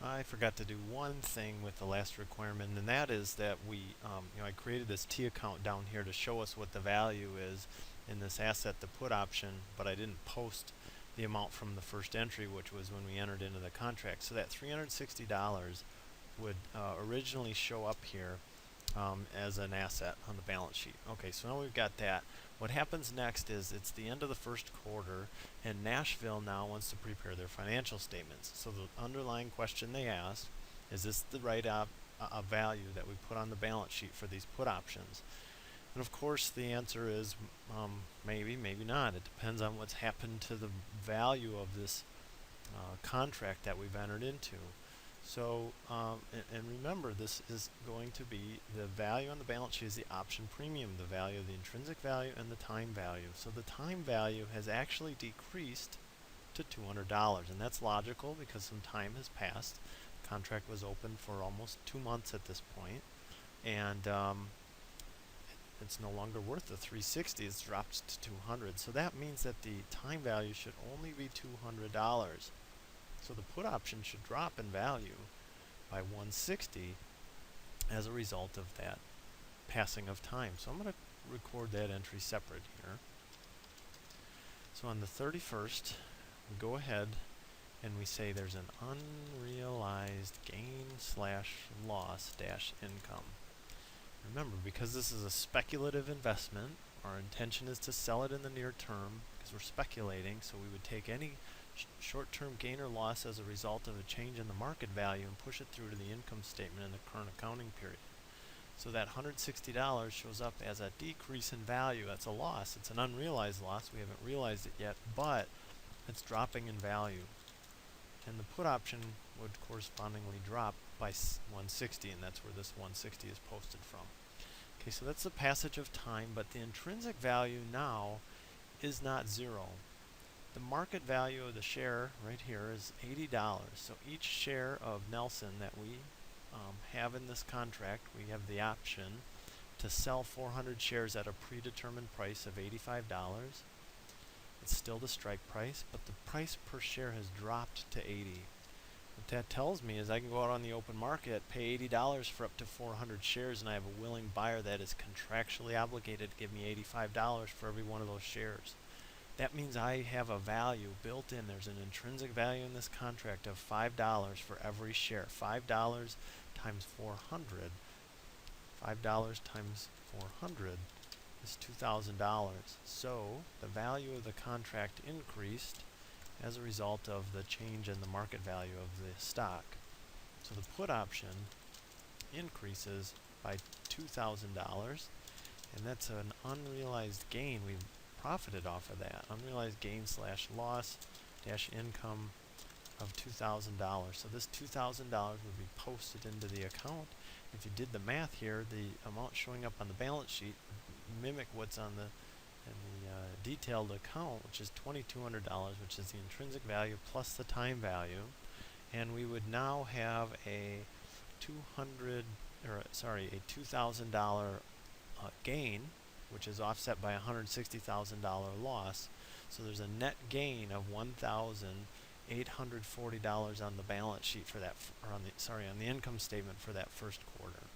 I forgot to do one thing with the last requirement, and that is that I created this T account down here to show us what the value is in this asset, the put option, but I didn't post the amount from the first entry, which was when we entered into the contract. So that $360 would originally show up here as an asset on the balance sheet. Okay, so now we've got that. What happens next is it's the end of the first quarter, and Nashville now wants to prepare their financial statements. So the underlying question they asked is this the right value that we put on the balance sheet for these put options? And of course, the answer is maybe, maybe not. It depends on what's happened to the value of this contract that we've entered into. So, and remember, this is going to be the value on the balance sheet is the option premium, the value of the intrinsic value and the time value. So the time value has actually decreased to $200, and that's logical because some time has passed. The contract was open for almost 2 months at this point, and it's no longer worth the 360. It's dropped to 200. So that means that the time value should only be $200. So the put option should drop in value by 160 as a result of that passing of time. So I'm going to record that entry separate here. So on the 31st, we go ahead and we say there's an unrealized gain slash loss dash income. Remember, because this is a speculative investment, our intention is to sell it in the near term because we're speculating, so we would take any short-term gain or loss as a result of a change in the market value and push it through to the income statement in the current accounting period. So that $160 shows up as a decrease in value. That's a loss. It's an unrealized loss. We haven't realized it yet, but it's dropping in value. And the put option would correspondingly drop by 160, and that's where this 160 is posted from. Okay, so that's the passage of time, but the intrinsic value now is not zero. The market value of the share right here is $80. So each share of Nelson that we have in this contract, we have the option to sell 400 shares at a predetermined price of $85. It's still the strike price, but the price per share has dropped to 80. What that tells me is I can go out on the open market, pay $80 for up to 400 shares, and I have a willing buyer that is contractually obligated to give me $85 for every one of those shares. That means I have a value built in. There's an intrinsic value in this contract of $5 for every share. $5 times 400. $5 times 400 is $2,000. So the value of the contract increased as a result of the change in the market value of the stock. So the put option increases by $2,000, and that's an unrealized gain. We've profited off of that. Unrealized gain slash loss dash income of $2,000. So this $2,000 would be posted into the account. If you did the math here, the amount showing up on the balance sheet mimic what's on the detailed account, which is $2,200, which is the intrinsic value plus the time value, and we would now have a $2,000 gain, which is offset by a $160,000 loss. So there's a net gain of $1,840 on the balance sheet for that, on the income statement for that first quarter.